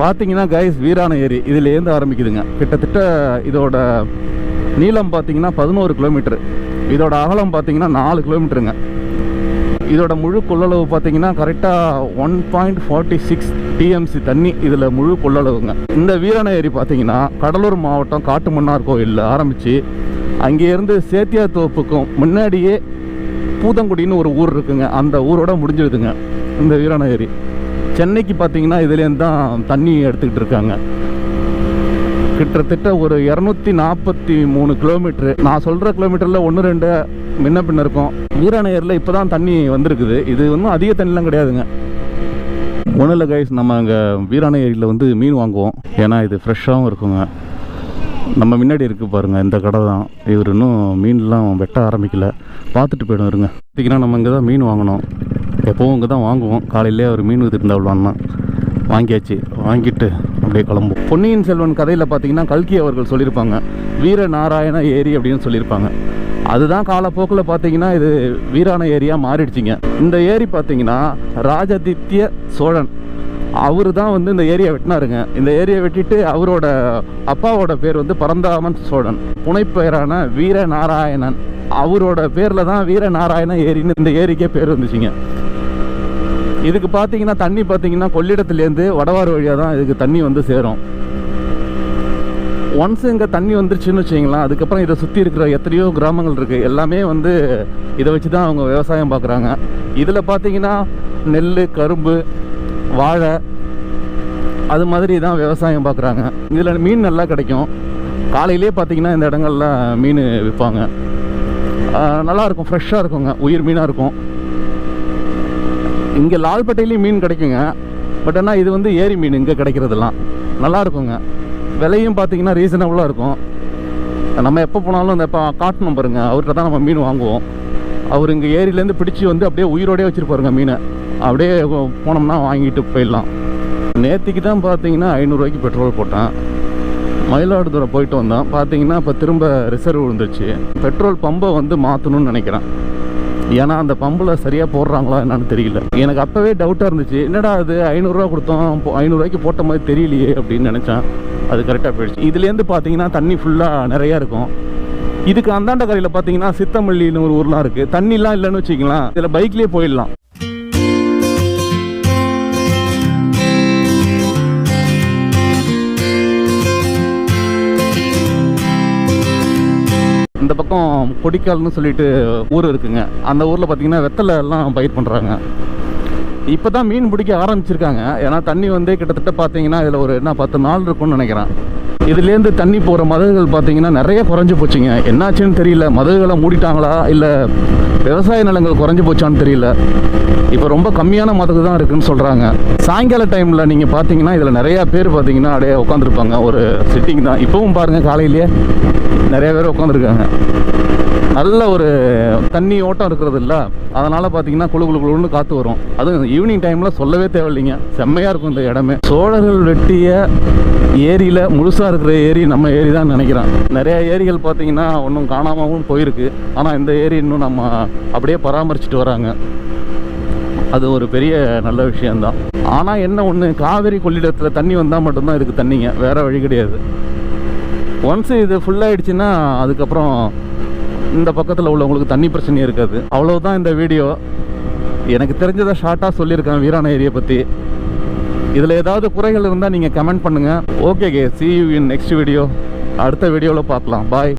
பார்த்தீங்கன்னா கைஸ் வீராண ஏரி இதுலேருந்து ஆரம்பிக்குதுங்க. கிட்டத்தட்ட இதோட நீளம் பார்த்தீங்கன்னா 11 கிலோமீட்டர், இதோட அகலம் பார்த்தீங்கன்னா 4 கிலோமீட்டருங்க. இதோட முழு கொள்ளளவு பார்த்தீங்கன்னா கரெக்டாக 1.46 டிஎம்சி தண்ணி இதில் முழு கொள்ளளவுங்க. இந்த வீராண ஏரி பார்த்தீங்கன்னா கடலூர் மாவட்டம் காட்டுமன்னார் கோயிலில் ஆரம்பித்து அங்கேருந்து சேத்தியாத்தோப்புக்கும் முன்னாடியே பூதங்குடின்னு ஒரு ஊர் இருக்குங்க, அந்த ஊரோட முடிஞ்சிடுதுங்க இந்த வீராண ஏரி. சென்னைக்கு பார்த்தீங்கன்னா இதுலேருந்து தான் தண்ணி எடுத்துக்கிட்டு இருக்காங்க. கிட்டத்தட்ட ஒரு 243 கிலோமீட்ரு. நான் சொல்கிற கிலோமீட்டரில் 1-2 முன்ன பின்ன இருக்கும். வீராண ஏரியில் இப்போ தான் தண்ணி வந்திருக்குது. இது ஒன்றும் அதிக தண்ணிலாம் கிடையாதுங்க. ஒன்றும் இல்லை கைஸ், நம்ம அங்கே வீராண ஏரியில் வந்து மீன் வாங்குவோம். ஏன்னா இது ஃப்ரெஷ்ஷாகவும் இருக்குங்க. நம்ம முன்னாடி இருக்குது பாருங்கள், இந்த கடை தான். இவர் இன்னும் மீன்லாம் வெட்ட ஆரம்பிக்கல, பார்த்துட்டு போய்டும் இருங்க. பார்த்திங்கன்னா நம்ம இங்கே தான் மீன் வாங்கணும். எப்போவும் இங்கே தான் வாங்குவோம். காலையிலே அவர் மீன் விற்றுருந்தாவிலான்னா வாங்கியாச்சு. வாங்கிட்டு அப்படியே கிளம்பும். பொன்னியின் செல்வன் கதையில் பார்த்தீங்கன்னா கல்கி அவர்கள் சொல்லியிருப்பாங்க வீர நாராயண ஏரி அப்படின்னு சொல்லியிருப்பாங்க. அதுதான் காலப்போக்கில் பார்த்தீங்கன்னா இது வீராண ஏரியாக மாறிடுச்சிங்க. இந்த ஏரி பார்த்தீங்கன்னா ராஜாதித்ய சோழன் அவர் தான் வந்து இந்த ஏரியை வெட்டினாருங்க. இந்த ஏரியை வெட்டிட்டு அவரோட அப்பாவோட பேர் வந்து பரந்தாமன் சோழன், புனைப்பெயரான வீர நாராயணன், அவரோட பேரில் தான் வீர நாராயண ஏரின்னு இந்த ஏரிக்கே பேர் வந்துச்சுங்க. இதுக்கு பார்த்தீங்கன்னா தண்ணி பார்த்தீங்கன்னா கொள்ளிடத்துலேருந்து வடவாறு வழியாக தான் இதுக்கு தண்ணி வந்து சேரும். ஒன்ஸ் இங்கே தண்ணி வந்துருச்சுன்னு வச்சிங்களேன், அதுக்கப்புறம் இதை சுற்றி இருக்கிற எத்தனையோ கிராமங்கள் இருக்குது, எல்லாமே வந்து இதை வச்சு தான் அவங்க விவசாயம் பார்க்குறாங்க. இதில் பார்த்தீங்கன்னா நெல், கரும்பு, வாழை அது மாதிரி தான் விவசாயம் பார்க்குறாங்க. இதில் மீன் நல்லா கிடைக்கும். காலையிலே பார்த்தீங்கன்னா இந்த இடங்கள்ல மீன் விற்பாங்க. நல்லாயிருக்கும், ஃப்ரெஷ்ஷாக இருக்குங்க, உயிர் மீனாக இருக்கும். இங்கே லால்பேட்டையிலையும் மீன் கிடைக்குங்க. பட் ஆனால் இது வந்து ஏரி மீன் இங்கே கிடைக்கிறதுலாம் நல்லா இருக்குங்க. விலையும் பார்த்தீங்கன்னா ரீசனபுளாக இருக்கும். நம்ம எப்போ போனாலும் இந்த காட்டணும் பாருங்க, அவர்கிட்ட தான் நம்ம மீன் வாங்குவோம். அவர் இங்கே ஏரியிலேருந்து பிடிச்சி வந்து அப்படியே உயிரோடே வச்சுருப்பாருங்க மீனை. அப்படியே போனோம்னா வாங்கிட்டு போயிடலாம். நேற்றுக்கு தான் பார்த்தீங்கன்னா 500 ரூபாய்க்கு பெட்ரோல் போட்டேன். மயிலாடுதுறை போயிட்டு வந்தேன். பார்த்தீங்கன்னா இப்போ திரும்ப ரிசர்வ் விழுந்துருச்சு. பெட்ரோல் பம்பை வந்து மாற்றணும்னு நினைக்கிறேன். ஏன்னா அந்த பம்பில் சரியாக போடுறாங்களா என்னன்னு தெரியல. எனக்கு அப்போவே டவுட்டாக இருந்துச்சு, என்னடா அது 500 ரூபா கொடுத்தோம், 500 ரூபாய்க்கு போட்ட மாதிரி தெரியலையே அப்படின்னு நினச்சேன். அது கரெக்டாக போயிடுச்சு. இதுலேருந்து பார்த்தீங்கன்னா தண்ணி ஃபுல்லாக நிறையா இருக்கும். இதுக்கு அந்தாண்ட கரையில் பார்த்தீங்கன்னா சித்தமல்லின்னு ஒரு ஊர்லாம் இருக்குது. தண்ணிலாம் இல்லைன்னு வச்சுக்கலாம், இதில் பைக்லேயே போயிடலாம். இந்த பக்கம் கொடிக்கால்னு சொல்லிட்டு ஊர் இருக்குங்க. அந்த ஊரில் பார்த்தீங்கன்னா வெத்தலை எல்லாம் பயிர் பண்ணுறாங்க. இப்போ தான் மீன் பிடிக்க ஆரம்பிச்சிருக்காங்க. ஏன்னா தண்ணி வந்து கிட்டத்தட்ட பார்த்தீங்கன்னா இதில் ஒரு 10 நாள் இருக்கும்னு நினைக்கிறேன். இதுலேருந்து தண்ணி போகிற மதகுகள் பார்த்தீங்கன்னா நிறைய குறைஞ்சி போச்சுங்க. என்னாச்சுன்னு தெரியல, மதகுகளை மூடிட்டாங்களா இல்லை விவசாய நிலங்கள் குறைஞ்சி போச்சான்னு தெரியல. இப்போ ரொம்ப கம்மியான மதகு தான் இருக்குதுன்னு சொல்கிறாங்க. சாயங்கால டைமில் நீங்கள் பார்த்தீங்கன்னா இதில் நிறையா பேர் பார்த்தீங்கன்னா அப்படியே உட்காந்துருப்பாங்க. ஒரு சிட்டிங் தான். இப்போவும் பாருங்கள், காலையிலேயே நிறைய பேர் உட்காந்துருக்காங்க. நல்ல ஒரு தண்ணி ஓட்டம் இருக்கிறது இல்லை, அதனால் பார்த்தீங்கன்னா குழு குழு குழுன்னு காற்று வரும். அதுவும் ஈவினிங் டைமில் சொல்லவே தேவையில்லைங்க, செம்மையாக இருக்கும் இந்த இடமே. சோழர்கள் வெட்டிய ஏரியில் முழுசாக இருக்கிற ஏரி நம்ம ஏரி தான் நினைக்கிறேன். நிறையா ஏரிகள் பார்த்தீங்கன்னா ஒன்றும் காணாமவும் போயிருக்கு. ஆனால் இந்த ஏரி இன்னும் நம்ம அப்படியே பராமரிச்சுட்டு வராங்க. அது ஒரு பெரிய நல்ல விஷயந்தான். ஆனால் என்ன ஒன்று, காவேரி கொள்ளிடத்தில் தண்ணி வந்தால் மட்டும்தான் இதுக்கு தண்ணிங்க, வேறு வழி கிடையாது. ஒன்ஸ் இது ஃபுல்லாகிடுச்சுன்னா அதுக்கப்புறம் இந்த பக்கத்தில் உள்ளவங்களுக்கு தண்ணி பிரச்சனையே இருக்காது. அவ்வளோதான் இந்த வீடியோ. எனக்கு தெரிஞ்சதை ஷார்ட்டாக சொல்லியிருக்கேன் வீராண ஏரியை பற்றி. இதில் ஏதாவது குறைகள் இருந்தால் நீங்கள் கமெண்ட் பண்ணுங்கள். Okay, see you in next video. அடுத்த வீடியோவில் பார்க்கலாம். பாய்.